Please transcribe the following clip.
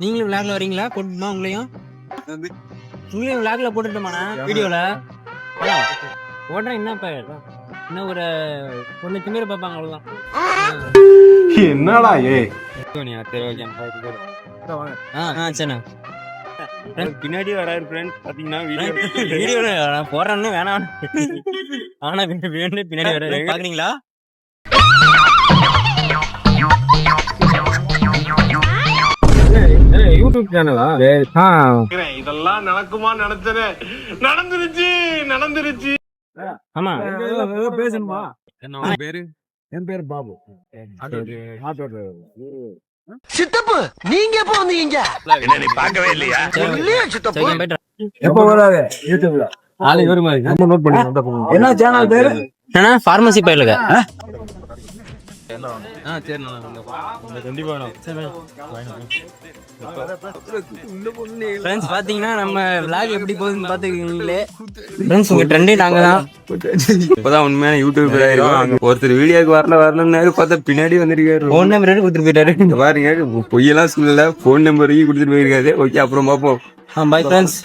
நீங்களும் விளாக்ல வரீங்களா? போட்டுமா உங்களையும் விளாக்ல போட்டுட்டோமாண்ணா வீடியோல ஓடுறேன். என்னப்பா இன்னும் ஒரு பொண்ணு திமிர பார்ப்பாங்க அவ்வளோதான். என்னடா ஏ சரிண்ணா பின்னாடி வராரு ஃப்ரெண்ட்ஸ் பாத்தீங்கன்னா வீடியோல போடுறேன்னு வேணாம். ஆனா வேணும் பின்னாடி வர பாக்குறீங்களா? யூடியூப் சேனலா? இதெல்லாம் நடக்குமா? நடந்துருச்சு. ஆமா பேசணுமா? என்ன பேரு? என் பேர் பாபு. சித்தப்பு நீங்க எப்ப வந்தீங்க? நீ பார்க்கவே இல்லையா? சித்தப்பு எப்ப வராது யூடியூப்ல? நாளைக்கு வருமா? நோட் பண்ணி என்ன சேனல் பேரு? ஃபார்மசி பயிலுங்க. ஃப்ரெண்ட்ஸ் பாத்தீங்கன்னா நம்ம vlog எப்படி போகுதுன்னு பாத்துக்கீங்களே. ஃப்ரெண்ட்ஸ் உங்க ட்ரெண்டே நாங்க தான். இப்பதான் உண்மையான யூடியூபர் ஆயிருக்கோம். ஒருத்தர் வீடியோக்கு வரலன்னாரு, பார்த்தா பின்னாடி வந்திருக்காரு. ஃபோன் நம்பர் கொடுத்துட்டு போயிட்டாரு. பாருங்க, பொய்யெல்லாம் சொல்லல, போன் நம்பரையும் கொடுத்துட்டு போயிருக்காரு. ஓகே, அப்புறம் பாப்போம். Bye friends.